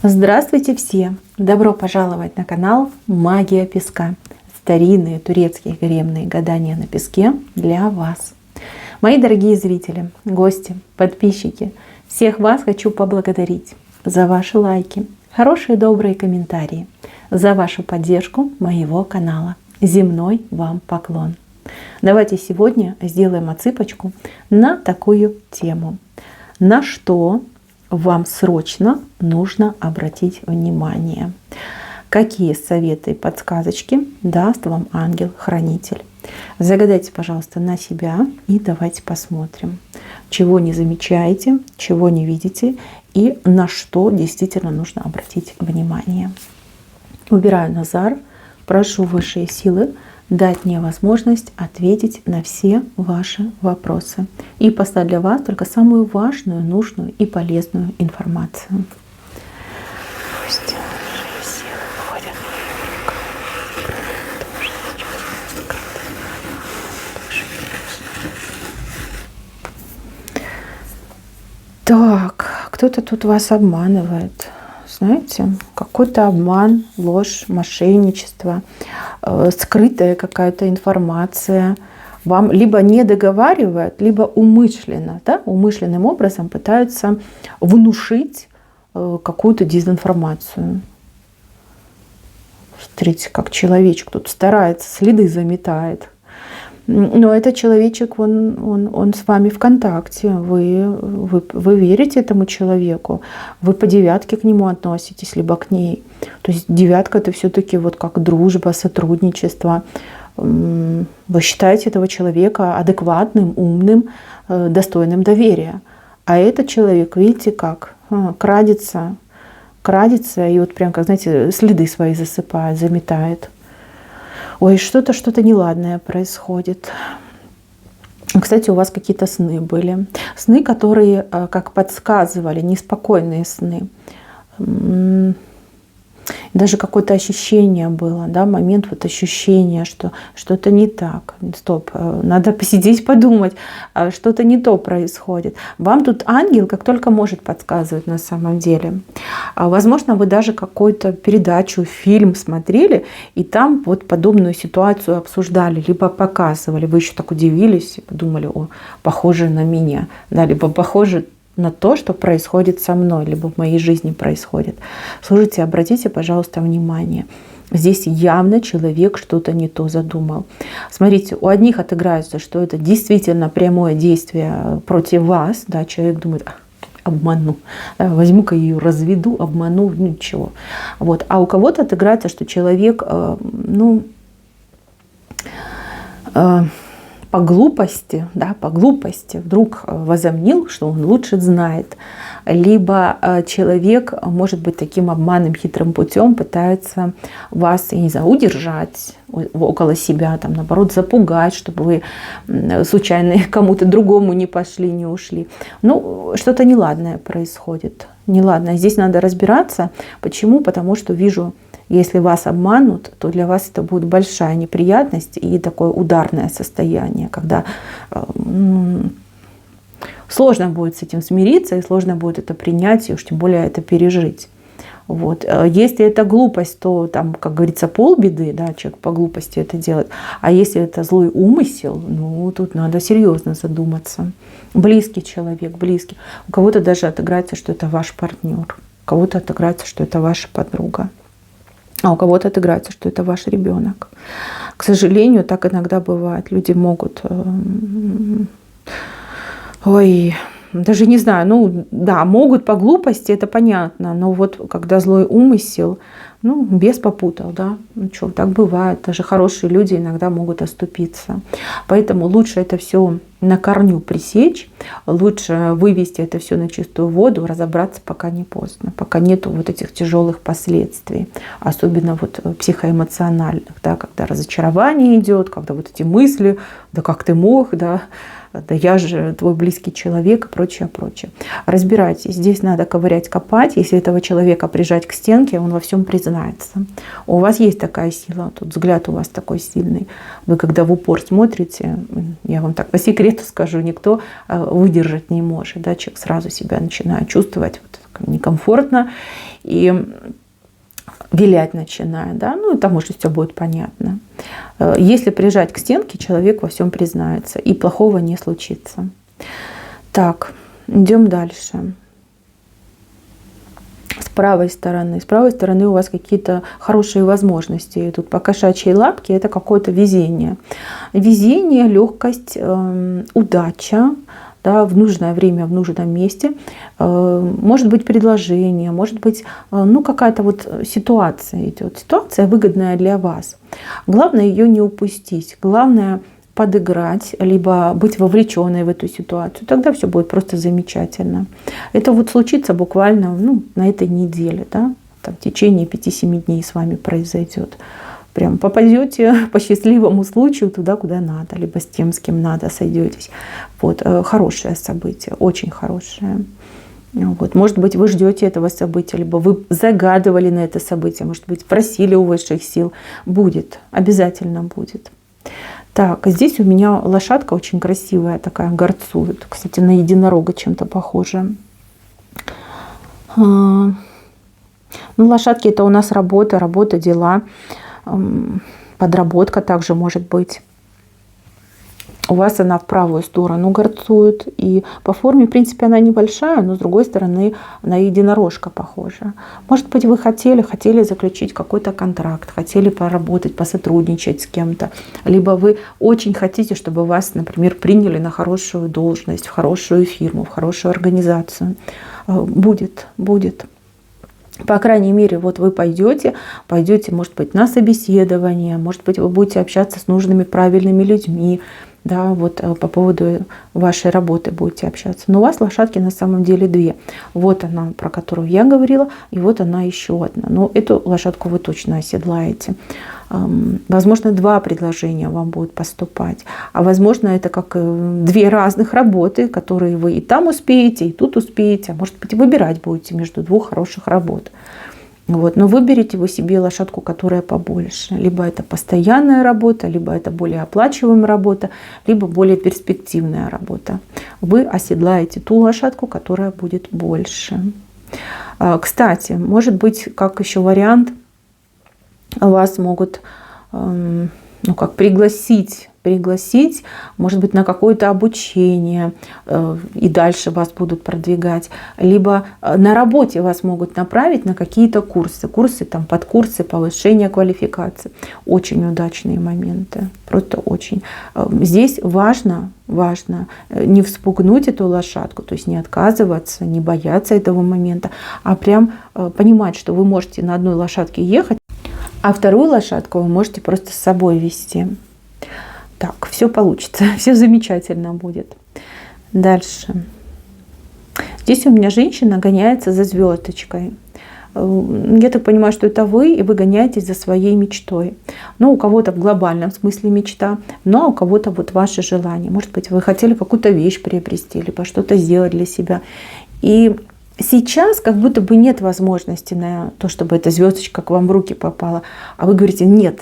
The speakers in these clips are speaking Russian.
Здравствуйте все! Добро пожаловать на канал Магия Песка. Старинные турецкие гаремные гадания на песке для вас. Мои дорогие зрители, гости, подписчики, всех вас хочу поблагодарить за ваши лайки, хорошие добрые комментарии, за вашу поддержку моего канала. Земной вам поклон. Давайте сегодня сделаем отсыпочку на такую тему. На что вам срочно нужно обратить внимание? Какие советы и подсказочки даст вам ангел-хранитель? Загадайте, пожалуйста, на себя и давайте посмотрим, чего не замечаете, чего не видите и на что действительно нужно обратить внимание. Убираю Назар, прошу высшие силы дать мне возможность ответить на все ваши вопросы и послать для вас только самую важную, нужную и полезную информацию. Пусть высшие силы входят в Так, кто-то тут вас обманывает. Знаете, какой-то обман, ложь, мошенничество, скрытая какая-то информация. Вам либо не договаривают, либо умышленно, умышленным образом пытаются внушить какую-то дезинформацию. Смотрите, как человечек тут старается, следы заметает. Но этот человечек, он с вами в контакте, вы верите этому человеку, вы по девятке к нему относитесь, либо к ней. То есть девятка — это все-таки вот как дружба, сотрудничество. Вы считаете этого человека адекватным, умным, достойным доверия. А этот человек, видите как, крадется, и вот прям, как, знаете, следы свои засыпает, заметает. Ой, что-то неладное происходит. Кстати, у вас какие-то сны были. Сны, которые, как подсказывали, неспокойные сны. Даже какое-то ощущение было, момент ощущения, что что-то не так. Стоп, надо посидеть, подумать, что-то не то происходит. Вам тут ангел как только может подсказывать на самом деле. Возможно, вы даже какую-то передачу, фильм смотрели, и там вот подобную ситуацию обсуждали, либо показывали. Вы еще так удивились и подумали: о, похоже на меня, либо похоже на то, что происходит со мной, либо в моей жизни происходит. Слушайте, обратите, пожалуйста, внимание. Здесь явно человек что-то не то задумал. Смотрите, у одних отыграется, что это действительно прямое действие против вас. Человек думает: обману, возьму-ка ее, разведу, обману, ничего. Вот. А у кого-то отыграется, что человек, по глупости вдруг возомнил, что он лучше знает. Либо человек, может быть, таким обманным, хитрым путем пытается вас, я не знаю, удержать около себя, наоборот, запугать, чтобы вы случайно кому-то другому не пошли, не ушли. Что-то неладное происходит. Неладное. Здесь надо разбираться. Почему? Потому что вижу, если вас обманут, то для вас это будет большая неприятность и такое ударное состояние, когда сложно будет с этим смириться и сложно будет это принять, и уж тем более это пережить. Вот. Если это глупость, то там, как говорится, полбеды, человек по глупости это делает. А если это злой умысел, тут надо серьезно задуматься. Близкий человек, близкий. У кого-то даже отыграется, что это ваш партнер. У кого-то отыграется, что это ваша подруга. А у кого-то отыграется, что это ваш ребенок. К сожалению, так иногда бывает. Люди могут, даже не знаю, могут по глупости, это понятно, но вот когда злой умысел, бес попутал, так бывает. Даже хорошие люди иногда могут оступиться. Поэтому лучше это все на корню пресечь, лучше вывести это все на чистую воду, разобраться пока не поздно, пока нету вот этих тяжелых последствий, особенно вот психоэмоциональных, когда разочарование идет, когда вот эти мысли: да как ты мог, я же твой близкий человек и прочее, прочее. Разбирайтесь, здесь надо ковырять, копать. Если этого человека прижать к стенке, он во всем признается. У вас есть такая сила, тут взгляд у вас такой сильный. Вы когда в упор смотрите, я вам так по секрету скажу, никто выдержать не может. Человек сразу себя начинает чувствовать, некомфортно, и вилять начинает, да, ну и там уже все будет понятно. Если прижать к стенке, человек во всем признается, и плохого не случится. Так, идем дальше. С правой стороны у вас какие-то хорошие возможности. Тут по кошачьей лапке это какое-то везение. Везение, легкость, удача, да, в нужное время, в нужном месте. Может быть предложение, может быть, ну, какая-то вот ситуация идет. Ситуация выгодная для вас. Главное ее не упустить. Главное подыграть, либо быть вовлеченной в эту ситуацию. Тогда все будет просто замечательно. Это вот случится буквально, ну, на этой неделе, да? Там, в течение 5-7 дней с вами произойдет. Прям попадете по счастливому случаю туда, куда надо, либо с тем, с кем надо, сойдетесь. Вот, хорошее событие, очень хорошее. Вот. Может быть, вы ждете этого события, либо вы загадывали на это событие, может быть, просили у высших сил. Будет, обязательно будет. Так, здесь у меня лошадка очень красивая такая, горцует. Кстати, на единорога чем-то похожа. Ну, лошадки это у нас работа, дела, подработка также может быть. У вас она в правую сторону горцует. И по форме, в принципе, она небольшая, но с другой стороны на единорожка похожа. Может быть, вы хотели заключить какой-то контракт, хотели поработать, посотрудничать с кем-то. Либо вы очень хотите, чтобы вас, например, приняли на хорошую должность, в хорошую фирму, в хорошую организацию. Будет. По крайней мере, вот вы пойдете, может быть, на собеседование, может быть, вы будете общаться с нужными, правильными людьми, да, вот по поводу вашей работы будете общаться. Но у вас лошадки на самом деле две. Вот она, про которую я говорила, и вот она еще одна. Но эту лошадку вы точно оседлаете. Возможно, 2 предложения вам будут поступать. А возможно, это как 2 разных работы, которые вы и там успеете, и тут успеете. А может быть, выбирать будете между 2 хороших работ. Вот. Но выберите вы себе лошадку, которая побольше. Либо это постоянная работа, либо это более оплачиваемая работа, либо более перспективная работа. Вы оседлаете ту лошадку, которая будет больше. Кстати, может быть, как еще вариант, вас могут как пригласить, может быть, на какое-то обучение, и дальше вас будут продвигать. Либо на работе вас могут направить на какие-то курсы, там, подкурсы, повышение квалификации. Очень удачные моменты, просто очень. Здесь важно не вспугнуть эту лошадку, то есть не отказываться, не бояться этого момента, а прям понимать, что вы можете на одной лошадке ехать, а вторую лошадку вы можете просто с собой вести. Так, все получится, все замечательно будет. Дальше. Здесь у меня женщина гоняется за звездочкой. Я так понимаю, что это вы, и вы гоняетесь за своей мечтой. Но у кого-то в глобальном смысле мечта, но у кого-то вот ваше желание. Может быть, вы хотели какую-то вещь приобрести, либо что-то сделать для себя. И сейчас как будто бы нет возможности на то, чтобы эта звездочка к вам в руки попала. А вы говорите, нет,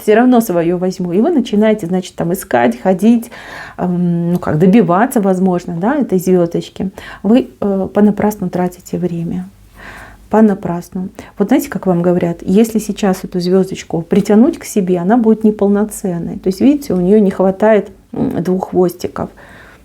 все равно свое возьму. И вы начинаете, значит, там искать, ходить, добиваться, возможно, да, этой звездочки. Вы понапрасну тратите время. Понапрасну. Вот знаете, как вам говорят, если сейчас эту звездочку притянуть к себе, она будет неполноценной. То есть, видите, у нее не хватает 2 хвостиков.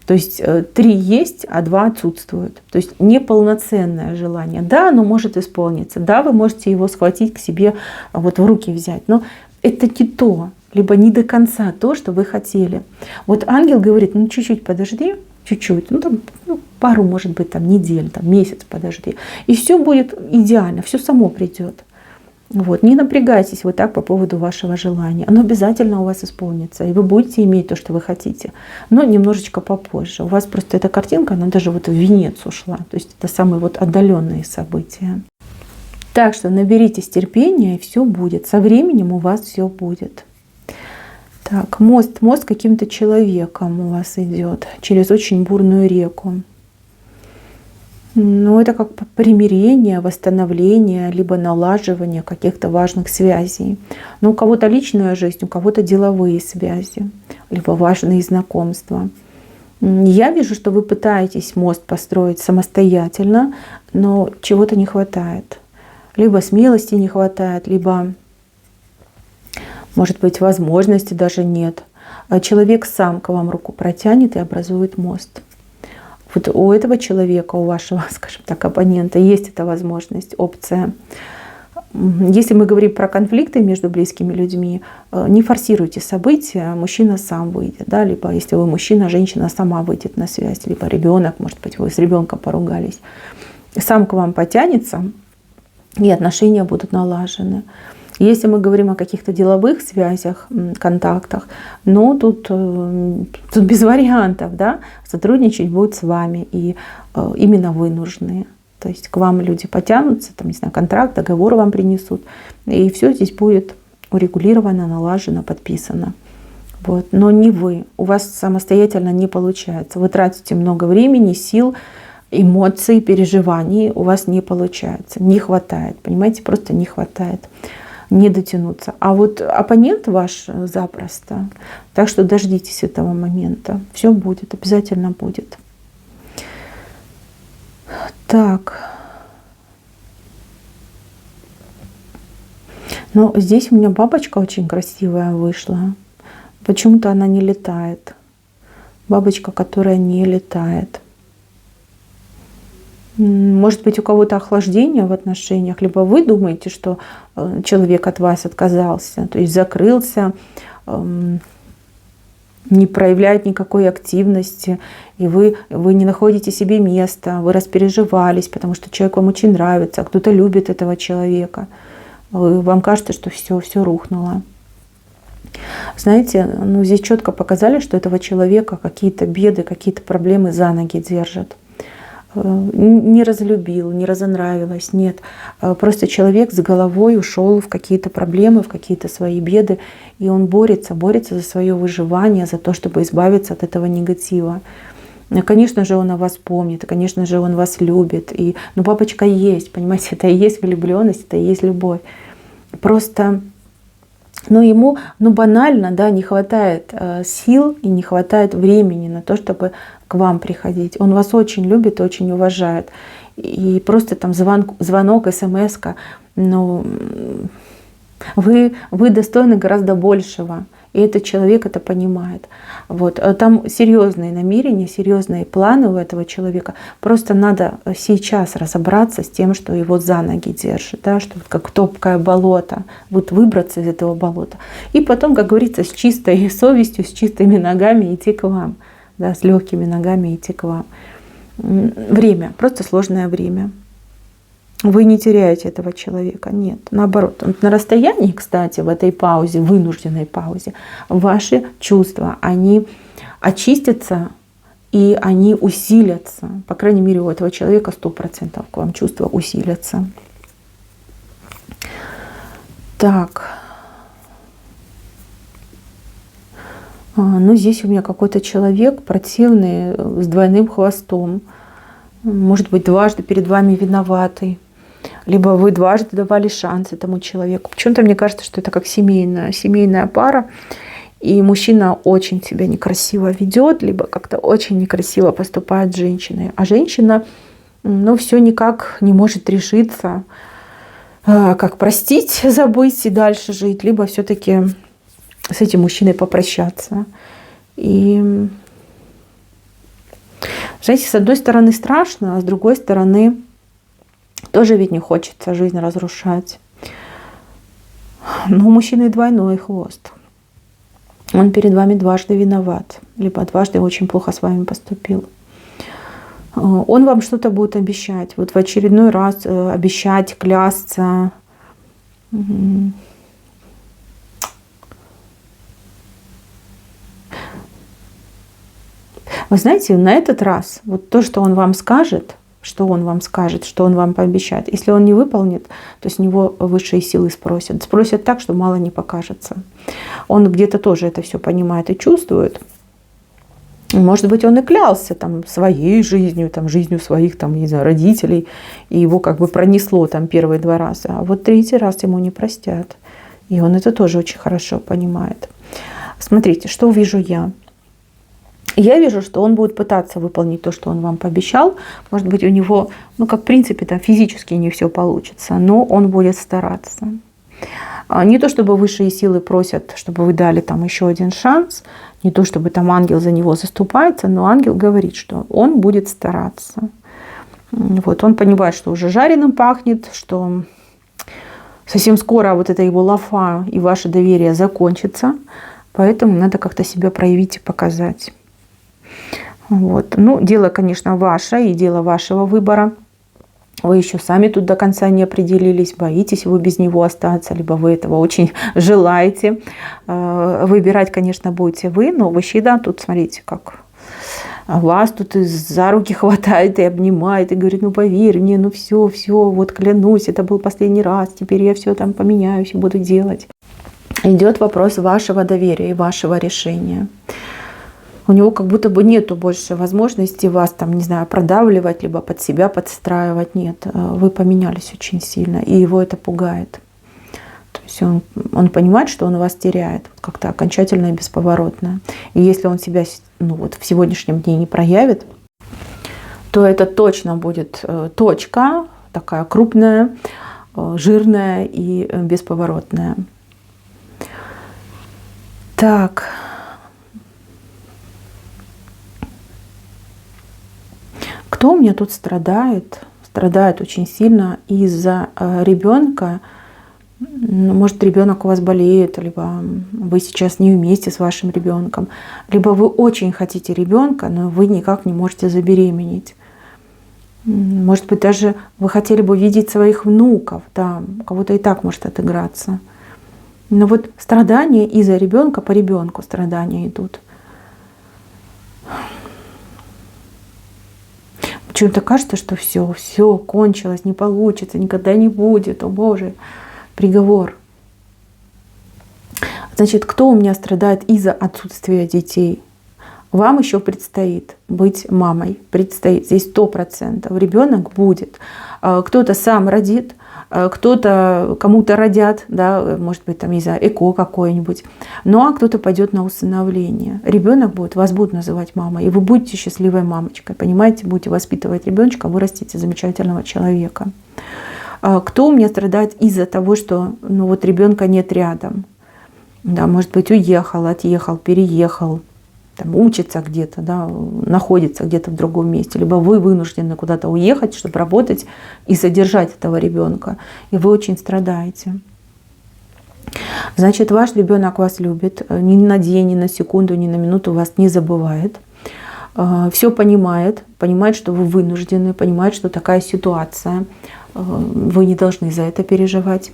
То есть 3 есть, а 2 отсутствуют. То есть неполноценное желание. Да, оно может исполниться. Да, вы можете его схватить к себе, вот в руки взять. Но это не то, либо не до конца то, что вы хотели. Вот ангел говорит, чуть-чуть подожди, чуть-чуть, пару, может быть, там, недель, там, месяц подожди. И все будет идеально, все само придет. Вот. Не напрягайтесь вот так по поводу вашего желания. Оно обязательно у вас исполнится. И вы будете иметь то, что вы хотите. Но немножечко попозже. У вас просто эта картинка, она даже вот в венец ушла. То есть это самые вот отдаленные события. Так что наберитесь терпения, и все будет. Со временем у вас все будет. Так, мост с каким-то человеком у вас идет через очень бурную реку. Это как примирение, восстановление, либо налаживание каких-то важных связей. У кого-то личная жизнь, у кого-то деловые связи, либо важные знакомства. Я вижу, что вы пытаетесь мост построить самостоятельно, но чего-то не хватает. Либо смелости не хватает, либо, может быть, возможности даже нет. Человек сам к вам руку протянет и образует мост. Вот у этого человека, у вашего, скажем так, оппонента есть эта возможность, опция. Если мы говорим про конфликты между близкими людьми, не форсируйте события, мужчина сам выйдет. Да? Либо если вы мужчина, женщина сама выйдет на связь. Либо ребенок, может быть, вы с ребенком поругались. Сам к вам потянется, и отношения будут налажены. Если мы говорим о каких-то деловых связях, контактах, но тут без вариантов, да? Сотрудничать будут с вами, и именно вы нужны. То есть к вам люди потянутся, там, не знаю, контракт, договор вам принесут, и все здесь будет урегулировано, налажено, подписано. Вот. Но не вы. У вас самостоятельно не получается. Вы тратите много времени, сил, эмоций, переживаний. У вас не получается. Не хватает. Понимаете, просто не хватает. Не дотянуться. А вот оппонент ваш запросто. Так что дождитесь этого момента. Все будет, обязательно будет. Так. Но здесь у меня бабочка очень красивая вышла. Почему-то она не летает. Бабочка, которая не летает. Может быть, у кого-то охлаждение в отношениях, либо вы думаете, что человек от вас отказался, то есть закрылся, не проявляет никакой активности, и вы не находите себе места, вы распереживались, потому что человек вам очень нравится, а кто-то любит этого человека. Вам кажется, что все рухнуло. Знаете, здесь четко показали, что этого человека какие-то беды, какие-то проблемы за ноги держат. Не разлюбил, не разонравилось, нет. Просто человек с головой ушел в какие-то проблемы, в какие-то свои беды, и он борется за свое выживание, за то, чтобы избавиться от этого негатива. Конечно же, он о вас помнит, конечно же, он вас любит. Но бабочка есть, понимаете, это и есть влюбленность, это и есть любовь. Просто ему банально, да, не хватает сил и не хватает времени на то, чтобы к вам приходить. Он вас очень любит, очень уважает. И просто там звонок, смс-ка, вы достойны гораздо большего. И этот человек это понимает. Вот. Там серьезные намерения, серьезные планы у этого человека. Просто надо сейчас разобраться с тем, что его за ноги держит, да, что как топкое болото, вот выбраться из этого болота. И потом, как говорится, с чистой совестью, с чистыми ногами идти к вам, да, с легкими ногами идти к вам. Время, просто сложное время. Вы не теряете этого человека, нет. Наоборот, на расстоянии, кстати, в этой паузе, вынужденной паузе, ваши чувства, они очистятся и они усилятся. По крайней мере, у этого человека 100% к вам чувства усилятся. Так. Здесь у меня какой-то человек противный, с двойным хвостом. Может быть, дважды перед вами виноватый. Либо вы дважды давали шанс этому человеку. Почему-то мне кажется, что это как семейная пара, и мужчина очень себя некрасиво ведет, либо как-то очень некрасиво поступает с женщиной. А женщина, все никак не может решиться, как простить, забыть и дальше жить, либо все-таки с этим мужчиной попрощаться. И, знаете, с одной стороны страшно, а с другой стороны тоже ведь не хочется жизнь разрушать. Но у мужчины двойной хвост. Он перед вами дважды виноват, либо дважды очень плохо с вами поступил. Он вам что-то будет обещать. Вот в очередной раз обещать, клясться. Вы знаете, на этот раз вот то, что он вам скажет, что он вам пообещает. Если он не выполнит, то с него высшие силы спросят. Спросят так, что мало не покажется. Он где-то тоже это все понимает и чувствует. Может быть, он и клялся там своей жизнью, там, жизнью своих там, не знаю, родителей, и его как бы пронесло там первые 2 раза. А вот 3-й раз ему не простят. И он это тоже очень хорошо понимает. Смотрите, что вижу я. Я вижу, что он будет пытаться выполнить то, что он вам пообещал. Может быть, у него, ну, как в принципе, там физически не все получится, но он будет стараться. Не то, чтобы высшие силы просят, чтобы вы дали там еще один шанс, не то, чтобы там ангел за него заступается, но ангел говорит, что он будет стараться. Вот, он понимает, что уже жареным пахнет, что совсем скоро вот эта его лафа и ваше доверие закончится, поэтому надо как-то себя проявить и показать. Вот. Ну, дело, конечно, ваше и дело вашего выбора. Вы еще сами тут до конца не определились, боитесь вы без него остаться, либо вы этого очень желаете. Выбирать, конечно, будете вы, но мужчина тут, смотрите, как вас тут за руки хватает и обнимает, и говорит, ну поверь мне, ну все, вот клянусь, это был последний раз, теперь я все там поменяюсь и буду делать. Идет вопрос вашего доверия и вашего решения. У него как будто бы нету больше возможности вас там, не знаю, продавливать, либо под себя подстраивать. Нет, вы поменялись очень сильно, и его это пугает. То есть он понимает, что он вас теряет как-то окончательно и бесповоротно. И если он себя вот в сегодняшнем дне не проявит, то это точно будет точка такая крупная, жирная и бесповоротная. Так. Кто у меня тут страдает? Страдает очень сильно из-за ребенка. Может, ребенок у вас болеет, либо вы сейчас не вместе с вашим ребенком, либо вы очень хотите ребенка, но вы никак не можете забеременеть. Может быть, даже вы хотели бы видеть своих внуков, да, у кого-то и так может отыграться. Но вот страдания из-за ребенка по ребенку страдания идут. Почему-то кажется, что все кончилось, не получится, никогда не будет, о Боже, приговор. Значит, кто у меня страдает из-за отсутствия детей? Вам еще предстоит быть мамой, предстоит здесь 100%. Ребенок будет. Кто-то сам родит, кто-то кому-то родят, да, может быть, там, не знаю, ЭКО какое-нибудь. Ну а кто-то пойдет на усыновление. Ребенок будет, вас будут называть мамой, и вы будете счастливой мамочкой, понимаете, будете воспитывать ребеночка, вырастите замечательного человека. Кто у меня страдает из-за того, что ну, вот ребенка нет рядом? Да, может быть, уехал, отъехал, переехал, там, учится где-то, да, находится где-то в другом месте, либо вы вынуждены куда-то уехать, чтобы работать и содержать этого ребенка, и вы очень страдаете. Значит, ваш ребенок вас любит, ни на день, ни на секунду, ни на минуту вас не забывает, все понимает, что вы вынуждены, понимает, что такая ситуация, вы не должны за это переживать.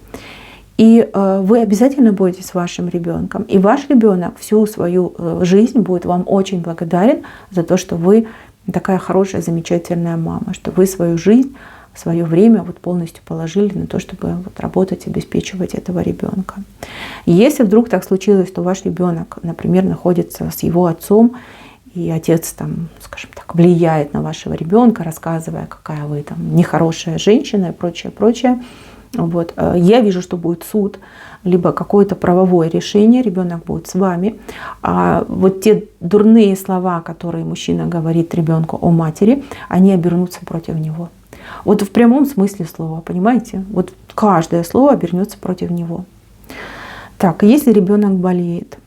И вы обязательно будете с вашим ребенком. И ваш ребенок всю свою жизнь будет вам очень благодарен за то, что вы такая хорошая, замечательная мама, что вы свою жизнь, свое время вот полностью положили на то, чтобы вот работать, обеспечивать этого ребенка. И если вдруг так случилось, что ваш ребенок, например, находится с его отцом, и отец там, скажем так, влияет на вашего ребенка, рассказывая, какая вы там нехорошая женщина и прочее, вот. Я вижу, что будет суд, либо какое-то правовое решение, ребенок будет с вами. А вот те дурные слова, которые мужчина говорит ребенку о матери, они обернутся против него. Вот в прямом смысле слова, понимаете? Вот каждое слово обернется против него. Так, если ребенок болеет,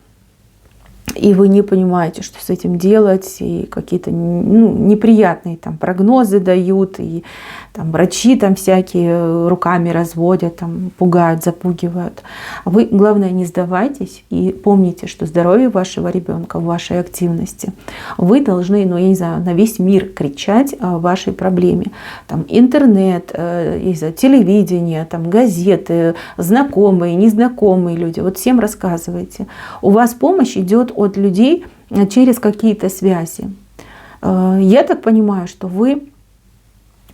и вы не понимаете, что с этим делать, и какие-то неприятные там прогнозы дают, и там врачи там всякие руками разводят, там, пугают, запугивают. Вы, главное, не сдавайтесь и помните, что здоровье вашего ребенка в вашей активности. Вы должны, ну, я не знаю, на весь мир кричать о вашей проблеме. Там интернет, телевидение, там, газеты, знакомые, незнакомые люди. Вот всем рассказывайте. У вас помощь идет от людей через какие-то связи. Я так понимаю, что вы,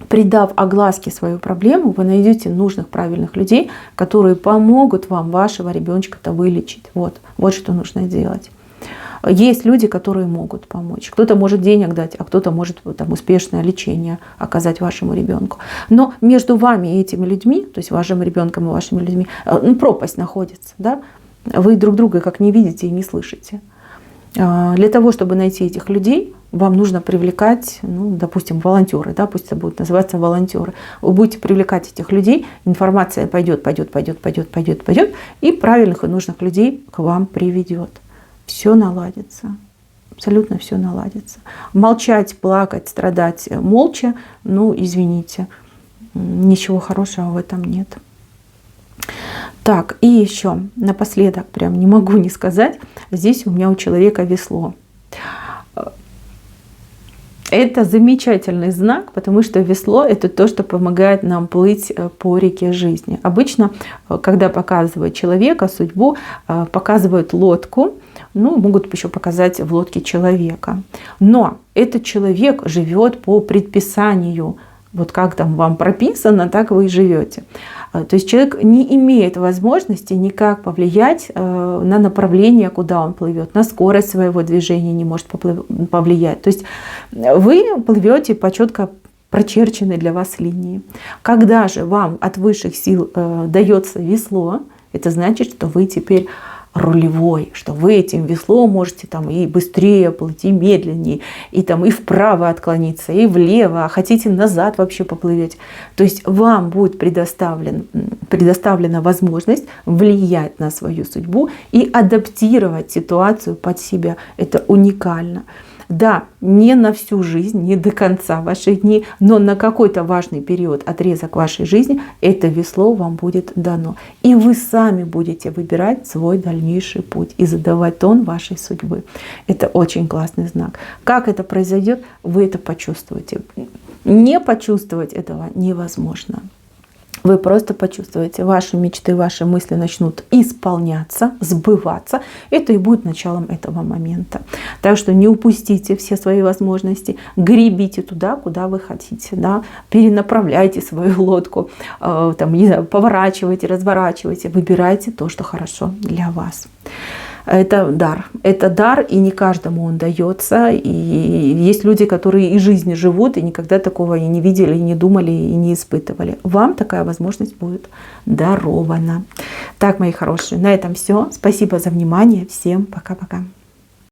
придав огласке свою проблему, вы найдете нужных, правильных людей, которые помогут вам вашего ребеночка-то вылечить. Вот что нужно делать. Есть люди, которые могут помочь. Кто-то может денег дать, а кто-то может там, успешное лечение оказать вашему ребенку. Но между вами и этими людьми, то есть вашим ребенком и вашими людьми, пропасть находится. Да? Вы друг друга как не видите и не слышите. Для того, чтобы найти этих людей, вам нужно привлекать, ну, допустим, волонтеры, да, пусть это будут называться волонтеры. Вы будете привлекать этих людей, информация пойдет, и правильных и нужных людей к вам приведет. Все наладится. Абсолютно все наладится. Молчать, плакать, страдать молча, ну, извините, ничего хорошего в этом нет. Так, и еще напоследок, прям не могу не сказать, здесь у меня у человека весло. Это замечательный знак, потому что весло — это то, что помогает нам плыть по реке жизни. Обычно, когда показывают человека, судьбу, показывают лодку, ну, могут еще показать в лодке человека. Но этот человек живет по предписанию. Вот как там вам прописано, так вы и живете. То есть человек не имеет возможности никак повлиять на направление, куда он плывет, на скорость своего движения не может повлиять. То есть вы плывете по четко прочерченной для вас линии. Когда же вам от высших сил дается весло, это значит, что вы теперь рулевой, что вы этим веслом можете там и быстрее плыть, и медленнее, и там и вправо отклониться, и влево, а хотите назад вообще поплывете. То есть вам будет предоставлена возможность влиять на свою судьбу и адаптировать ситуацию под себя. Это уникально. Да, не на всю жизнь, не до конца ваших дней, но на какой-то важный период, отрезок вашей жизни, это весло вам будет дано. И вы сами будете выбирать свой дальнейший путь и задавать тон вашей судьбы. Это очень классный знак. Как это произойдет, вы это почувствуете. Не почувствовать этого невозможно. Вы просто почувствуете, ваши мечты, ваши мысли начнут исполняться, сбываться. Это и будет началом этого момента. Так что не упустите все свои возможности, гребите туда, куда вы хотите. Да? Перенаправляйте свою лодку, там, не знаю, поворачивайте, разворачивайте, выбирайте то, что хорошо для вас. Это дар, и не каждому он дается. И есть люди, которые и жизни живут, и никогда такого и не видели, и не думали, и не испытывали. Вам такая возможность будет дарована. Так, мои хорошие, на этом все. Спасибо за внимание. Всем пока-пока.